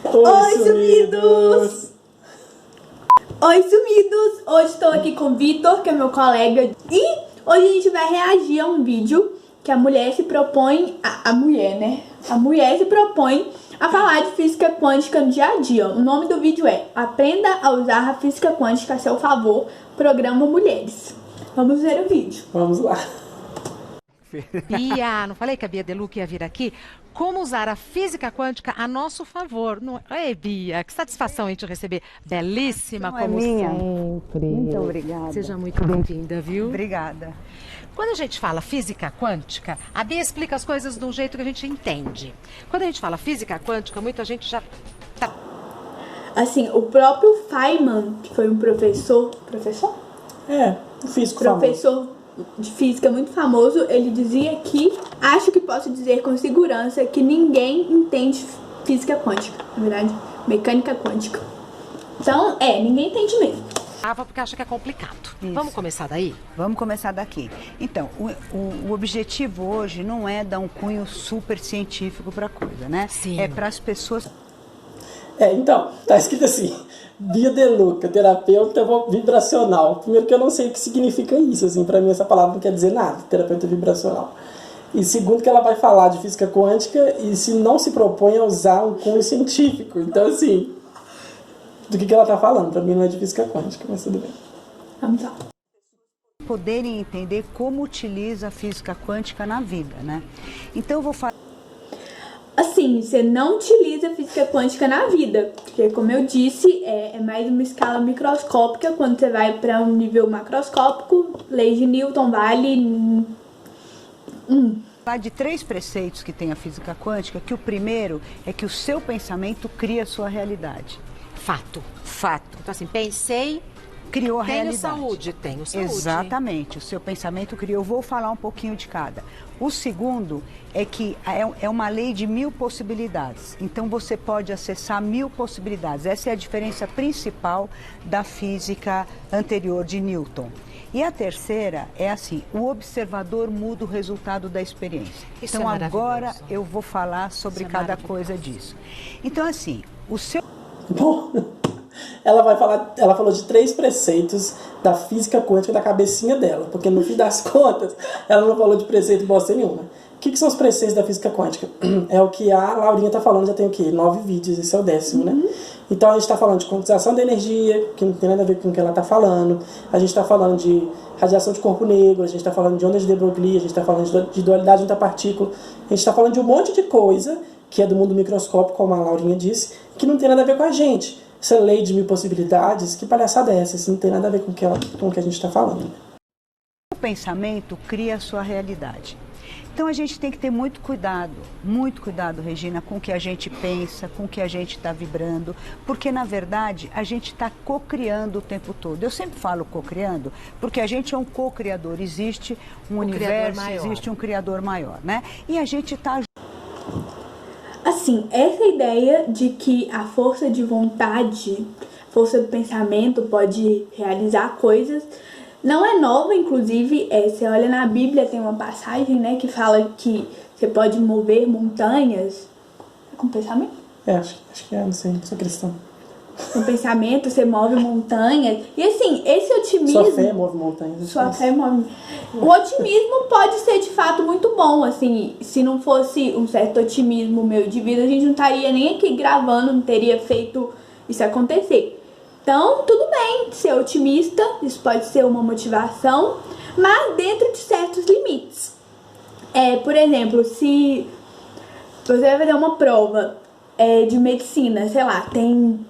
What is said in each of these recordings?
Oi, sumidos! Oi, sumidos! Hoje estou aqui com o Vitor, que é meu colega, e hoje a gente vai reagir a um vídeo que a mulher se propõe, a mulher se propõe a falar de física quântica no dia a dia. O nome do vídeo é Aprenda a usar a física quântica a seu favor, Programa Mulheres. Vamos ver o vídeo. Vamos lá. Bia, não falei que a Bia Deluca ia vir aqui? Como usar a física quântica a nosso favor. Não... Ei, Bia, que satisfação em te receber. Belíssima como minha. sempre. Muito obrigada. Seja muito bem-vinda, viu? Obrigada. Quando a gente fala física quântica, a Bia explica as coisas de um jeito que a gente entende. Quando a gente fala física quântica, muita gente já... Assim, o próprio Feynman, que foi um professor... Um físico Professor de física muito famoso, ele dizia que, acho que posso dizer com segurança, que ninguém entende física quântica, na verdade, mecânica quântica. Então, ninguém entende mesmo. Porque acha que é complicado. Isso. Vamos começar daí? Vamos começar daqui. Então, o objetivo hoje não é dar um cunho super científico para a coisa, né? Sim. É para as pessoas... Então, tá escrito assim, Bia Deluca, terapeuta vibracional. Primeiro que eu não sei o que significa isso, assim, pra mim essa palavra não quer dizer nada, terapeuta vibracional. E segundo que ela vai falar de física quântica e se não se propõe a usar um cunho científico. Então, assim, do que ela tá falando? Pra mim não é de física quântica, mas tudo bem. Vamos lá. poderem entender como utiliza a física quântica na vida, né? Então eu vou falar... Assim, você não utiliza a física quântica na vida, porque, como eu disse, é mais uma escala microscópica. Quando você vai para um nível macroscópico, lei de Newton vale... Falar de 3 preceitos que tem a física quântica, que o primeiro é que o seu pensamento cria a sua realidade. Fato. Fato. Então, assim, pensei... Criou a realidade. Tenho saúde. Exatamente, o seu pensamento criou. Eu vou falar um pouquinho de cada. O segundo é que é uma lei de 1000 possibilidades. Então você pode acessar 1000 possibilidades. Essa é a diferença principal da física anterior de Newton. E a terceira é assim, o observador muda o resultado da experiência. Isso então é agora eu vou falar sobre cada coisa disso. Então assim, o seu... Bom, ela falou de 3 preceitos da física quântica da cabecinha dela, porque no fim das contas, ela não falou de preceito bosta nenhuma. O que são os preceitos da física quântica? É o que a Laurinha tá falando, já tem o quê? 9 vídeos, esse é o 10º, né? Então a gente tá falando de quantização da energia, que não tem nada a ver com o que ela tá falando. A gente tá falando de radiação de corpo negro, a gente tá falando de ondas de de Broglie, a gente tá falando de dualidade interpartícula, a gente tá falando de um monte de coisa que é do mundo microscópico, como a Laurinha disse, que não tem nada a ver com a gente. Essa lei de 1000 possibilidades, que palhaçada é essa? Isso não tem nada a ver com o que a gente está falando. O pensamento cria a sua realidade. Então a gente tem que ter muito cuidado, Regina, com o que a gente pensa, com o que a gente está vibrando, porque na verdade a gente está co-criando o tempo todo. Eu sempre falo co-criando, porque a gente é um co-criador, existe um universo, existe um criador maior, né? E a gente está... Assim, essa ideia de que a força de vontade, força do pensamento pode realizar coisas, não é nova. Inclusive, você olha na Bíblia, tem uma passagem, né, que fala que você pode mover montanhas com pensamento. Acho que não sei, sou cristão. Com pensamento, você move montanhas. E assim, esse otimismo... Sua fé move montanhas. Sua fé move... O otimismo pode ser de fato muito bom, assim, se não fosse um certo otimismo meu de vida, a gente não estaria nem aqui gravando, não teria feito isso acontecer. Então, tudo bem ser otimista, isso pode ser uma motivação, mas dentro de certos limites. Por exemplo, se você vai fazer uma prova de medicina, sei lá, tem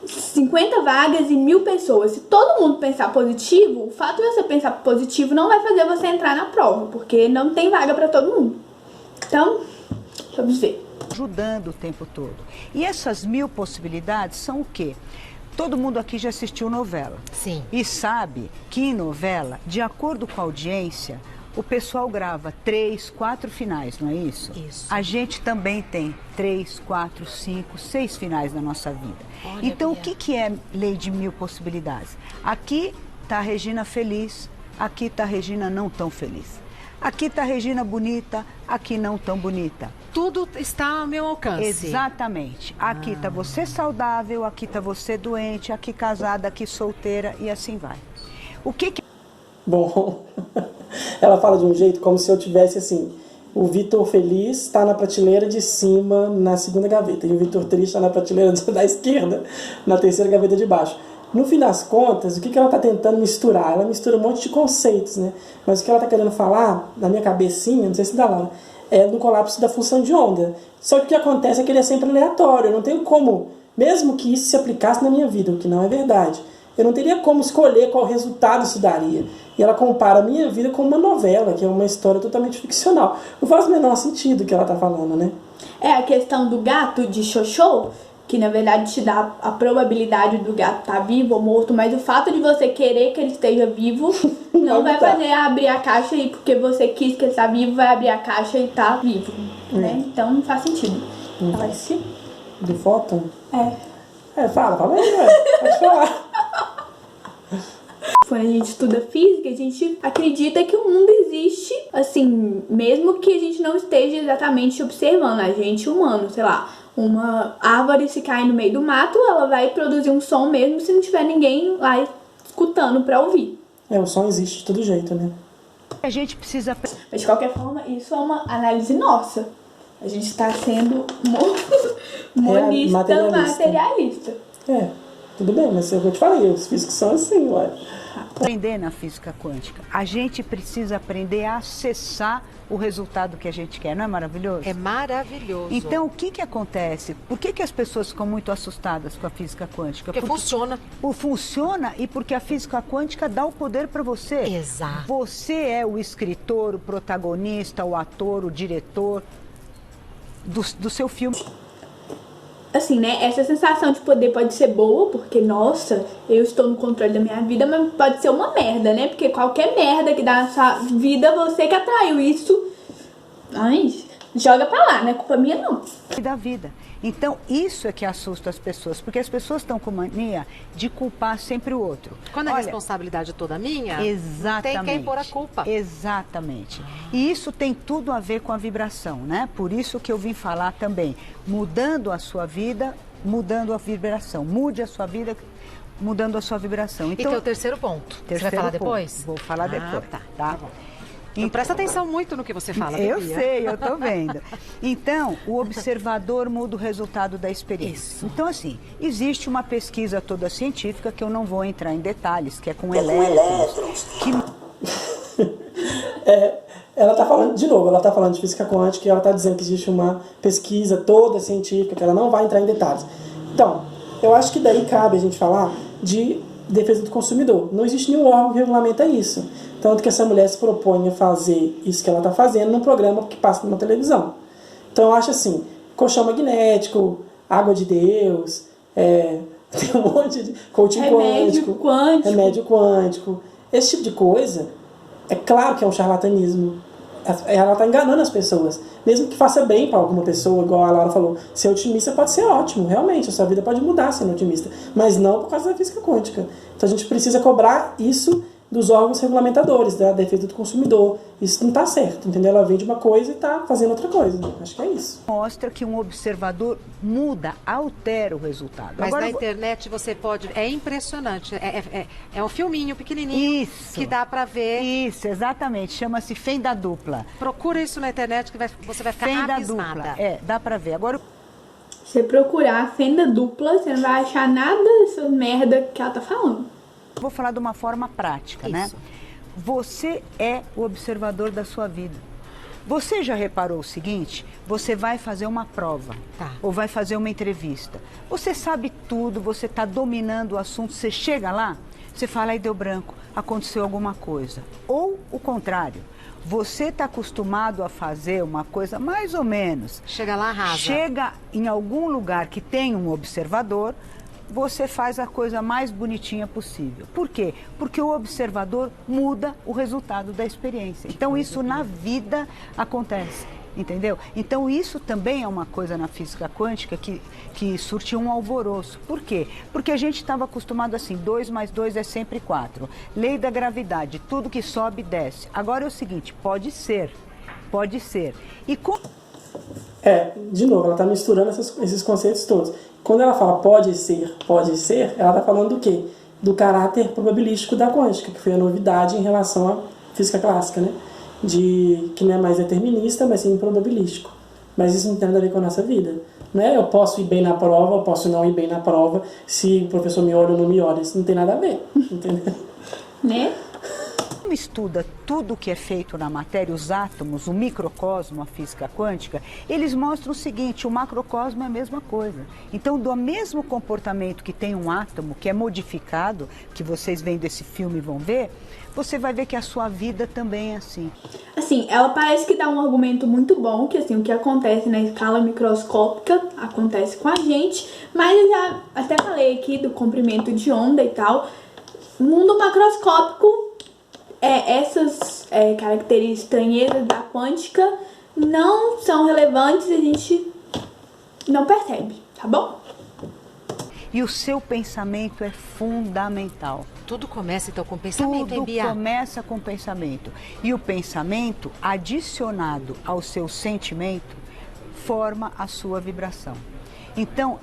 50 vagas e 1000 pessoas. Se todo mundo pensar positivo, o fato de você pensar positivo não vai fazer você entrar na prova, porque não tem vaga para todo mundo. Então, vamos ver. Ajudando o tempo todo. E essas 1000 possibilidades são o quê? Todo mundo aqui já assistiu novela. Sim. E sabe que em novela, de acordo com a audiência, o pessoal grava 3, 4 finais, não é isso? Isso. A gente também tem 3, 4, 5, 6 finais na nossa vida. Olha, então, Bia. o que é lei de 1000 possibilidades? Aqui está a Regina feliz, aqui está a Regina não tão feliz. Aqui está a Regina bonita, aqui não tão bonita. Tudo está ao meu alcance. Exatamente. Aqui está você saudável, aqui está você doente, aqui casada, aqui solteira e assim vai. O que que... Bom, ela fala de um jeito como se eu tivesse assim, o Vitor feliz está na prateleira de cima, na segunda gaveta, e o Vitor triste está na prateleira da esquerda, na terceira gaveta de baixo. No fim das contas, o que ela está tentando misturar? Ela mistura um monte de conceitos, né? Mas o que ela está querendo falar, na minha cabecinha, não sei se dá lá, é no colapso da função de onda. Só que o que acontece é que ele é sempre aleatório. Eu não tenho como, mesmo que isso se aplicasse na minha vida, o que não é verdade, eu não teria como escolher qual resultado isso daria. E ela compara a minha vida com uma novela, que é uma história totalmente ficcional. Não faz o menor sentido o que ela está falando, né? É a questão do gato de Xoxô, que na verdade te dá a probabilidade do gato estar vivo ou morto, mas o fato de você querer que ele esteja vivo não vai fazer abrir a caixa e porque você quis que ele está vivo, vai abrir a caixa e tá vivo, né? Então não faz sentido. Ela disse? Do fóton? Fala aí, pode falar. Quando a gente estuda física, a gente acredita que o mundo existe, assim, mesmo que a gente não esteja exatamente observando, a gente humano, sei lá, uma árvore se cai no meio do mato, ela vai produzir um som mesmo se não tiver ninguém lá escutando pra ouvir. O som existe de todo jeito, né? A gente precisa... Mas de qualquer forma, isso é uma análise nossa. A gente está sendo monista materialista. Tudo bem, mas é o que eu te falei, os físicos são assim, ué. Aprender na física quântica. A gente precisa aprender a acessar o resultado que a gente quer, não é maravilhoso? É maravilhoso. Então, o que acontece? Por que as pessoas ficam muito assustadas com a física quântica? Porque funciona. Funciona e porque a física quântica dá o poder para você. Exato. Você é o escritor, o protagonista, o ator, o diretor do seu filme. Assim, né, essa sensação de poder pode ser boa, porque, nossa, eu estou no controle da minha vida, mas pode ser uma merda, né? Porque qualquer merda que dá na sua vida, você que atraiu isso. Ai, joga pra lá, não é culpa minha, não. Da vida. Então, isso é que assusta as pessoas, porque as pessoas estão com mania de culpar sempre o outro. Quando a responsabilidade é toda minha, exatamente, tem quem pôr a culpa. Exatamente. E isso tem tudo a ver com a vibração, né? Por isso que eu vim falar também, mudando a sua vida, mudando a vibração. Mude a sua vida, mudando a sua vibração. Então, e tem o terceiro ponto. Você vai falar depois? Vou falar depois. Tá bom. Então, presta atenção muito no que você fala, Eu sei, eu tô vendo. Então, o observador muda o resultado da experiência. Isso. Então, assim, existe uma pesquisa toda científica que eu não vou entrar em detalhes, que é com elétrons. Ela tá falando, de novo, ela tá falando de física quântica e ela tá dizendo que existe uma pesquisa toda científica, que ela não vai entrar em detalhes. Então, eu acho que daí cabe a gente falar de defesa do consumidor. Não existe nenhum órgão que regulamenta isso. Tanto que essa mulher se propõe a fazer isso que ela está fazendo num programa que passa numa televisão. Então eu acho assim, colchão magnético, água de Deus, tem um monte de coaching quântico, remédio quântico. Esse tipo de coisa, é claro que é um charlatanismo. Ela está enganando as pessoas. Mesmo que faça bem para alguma pessoa, igual a Laura falou, ser otimista pode ser ótimo, realmente, a sua vida pode mudar sendo otimista, mas não por causa da física quântica. Então a gente precisa cobrar isso dos órgãos regulamentadores, da defesa do consumidor. Isso não está certo, entendeu? Ela vende uma coisa e está fazendo outra coisa. Acho que é isso. Mostra que um observador muda, altera o resultado. Mas agora, na internet você pode... É impressionante. É um filminho pequenininho que dá para ver. Isso, exatamente. Chama-se Fenda Dupla. Procura isso na internet que você vai ficar Fenda abismada. Dupla. Dá para ver. Agora... Se você procurar Fenda Dupla, você não vai achar nada dessa merda que ela tá falando. Vou falar de uma forma prática, né? Você é o observador da sua vida. Você já reparou o seguinte? Você vai fazer uma prova, ou vai fazer uma entrevista. Você sabe tudo, você está dominando o assunto, você chega lá, você fala, aí deu branco, aconteceu alguma coisa. Ou o contrário, você está acostumado a fazer uma coisa mais ou menos. Chega lá, arrasa. Chega em algum lugar que tem um observador, você faz a coisa mais bonitinha possível. Por quê? Porque o observador muda o resultado da experiência. Então, isso na vida acontece. Entendeu? Então isso também é uma coisa na física quântica que surtiu um alvoroço. Por quê? Porque a gente estava acostumado assim, 2 mais 2 é sempre 4. Lei da gravidade, tudo que sobe desce. Agora é o seguinte, pode ser. E De novo, ela está misturando esses conceitos todos. Quando ela fala pode ser, ela está falando do quê? Do caráter probabilístico da quântica, que foi a novidade em relação à física clássica, né? Que não é mais determinista, mas sim probabilístico. Mas isso não tem nada a ver com a nossa vida. Não é eu posso ir bem na prova, eu posso não ir bem na prova, se o professor me olha ou não me olha. Isso não tem nada a ver, entendeu? Né? Estuda tudo o que é feito na matéria, os átomos, o microcosmo, a física quântica, eles mostram o seguinte, o macrocosmo é a mesma coisa. Então, do mesmo comportamento que tem um átomo, que é modificado, que vocês vendo esse filme vão ver, você vai ver que a sua vida também é assim. Assim, ela parece que dá um argumento muito bom, que assim, o que acontece na escala microscópica acontece com a gente, mas eu já até falei aqui do comprimento de onda e tal. Mundo macroscópico, essas características estranhezas da quântica não são relevantes, a gente não percebe, tá bom? E o seu pensamento é fundamental. Tudo começa então com pensamento, hein, Tudo Bia? começa com pensamento. E o pensamento, adicionado ao seu sentimento, forma a sua vibração. Então,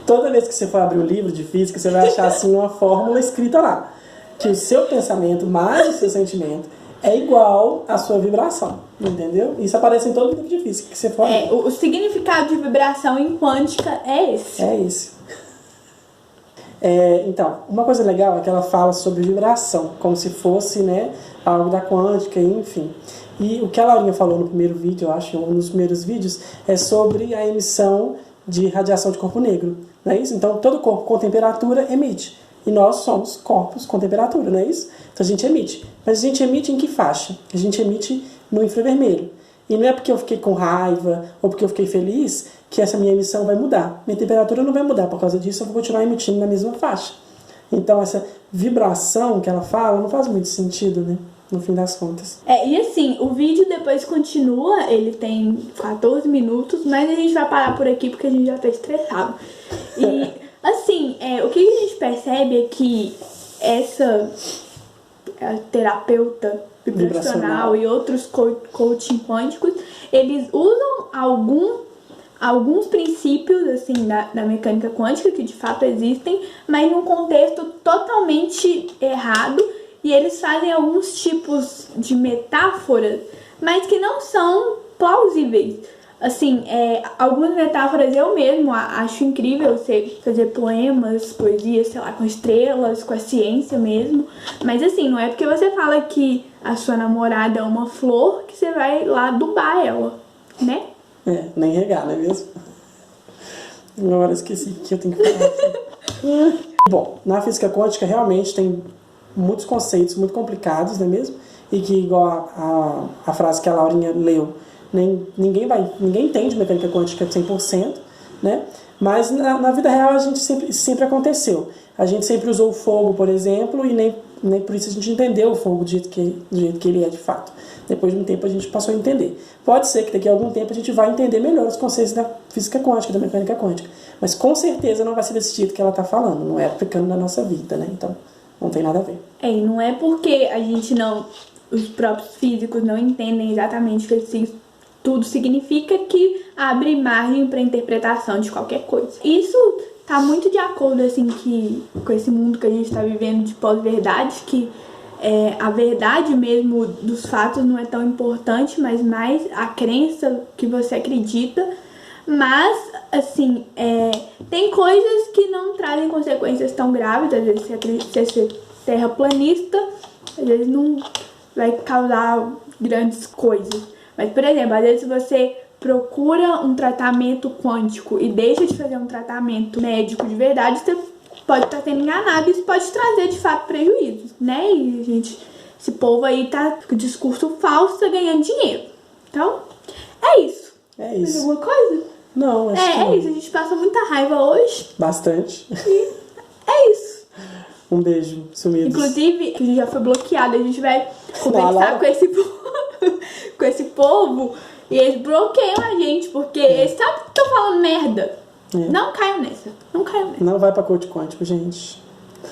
Toda vez que você for abrir o livro de física, você vai achar assim uma fórmula escrita lá. Que o seu pensamento mais o seu sentimento é igual à sua vibração, entendeu? Isso aparece em todo livro de física que você for abrir. O significado de vibração em quântica é esse. É isso. Então, uma coisa legal é que ela fala sobre vibração, como se fosse, né, algo da quântica, enfim. E o que a Laurinha falou no primeiro vídeo, eu acho, um dos primeiros vídeos, é sobre a emissão de radiação de corpo negro, não é isso? Então, todo corpo com temperatura emite. E nós somos corpos com temperatura, não é isso? Então a gente emite. Mas a gente emite em que faixa? A gente emite no infravermelho. E não é porque eu fiquei com raiva ou porque eu fiquei feliz que essa minha emissão vai mudar. Minha temperatura não vai mudar, por causa disso eu vou continuar emitindo na mesma faixa. Então essa vibração que ela fala não faz muito sentido, né? No fim das contas. E assim, o vídeo depois continua, ele tem 14 minutos, mas a gente vai parar por aqui porque a gente já tá estressado. E assim, o que a gente percebe é que essa terapeuta vibracional e outros coaching quânticos, eles usam alguns princípios assim da mecânica quântica que de fato existem, mas num contexto totalmente errado, e eles fazem alguns tipos de metáforas, mas que não são plausíveis. Assim, algumas metáforas eu mesmo acho incrível você fazer poemas, poesias, sei lá, com estrelas, com a ciência mesmo. Mas assim, não é porque você fala que a sua namorada é uma flor que você vai lá adubar ela, né? Nem regar, não é mesmo? Agora esqueci que eu tenho que falar aqui. Bom, na física quântica realmente tem muitos conceitos muito complicados, não é mesmo? E que, igual a frase que a Laurinha leu, ninguém entende mecânica quântica 100%, né? Mas na vida real a gente sempre aconteceu. A gente sempre usou o fogo, por exemplo, e nem por isso a gente entendeu o fogo do jeito que ele é de fato. Depois de um tempo a gente passou a entender. Pode ser que daqui a algum tempo a gente vai entender melhor os conceitos da física quântica, da mecânica quântica. Mas com certeza não vai ser desse jeito que ela está falando, não é aplicando na nossa vida, né? Então não tem nada a ver. E não é porque os próprios físicos não entendem exatamente o que tudo significa que abre margem para interpretação de qualquer coisa. Isso tá muito de acordo assim com esse mundo que a gente está vivendo de pós-verdade, que a verdade mesmo dos fatos não é tão importante, mas mais a crença que você acredita. Mas, assim, tem coisas que não trazem consequências tão graves. Às vezes, você ser terraplanista, às vezes não vai causar grandes coisas. Mas, por exemplo, às vezes você procura um tratamento quântico e deixa de fazer um tratamento médico de verdade, você pode estar sendo enganado e isso pode trazer, de fato, prejuízos, né? E esse povo aí tá com discurso falso, tá ganhando dinheiro. Então, é isso. É isso. Mais alguma coisa? Não, acho que É isso. A gente passa muita raiva hoje. bastante. E é isso. Um beijo, sumidos. Inclusive, que a gente já foi bloqueado, a gente vai conversar com esse povo E eles bloqueiam a gente, porque eles sabem que estão falando merda. Não caiam nessa. Não caiam nessa. Não vai pra coach quântico, gente.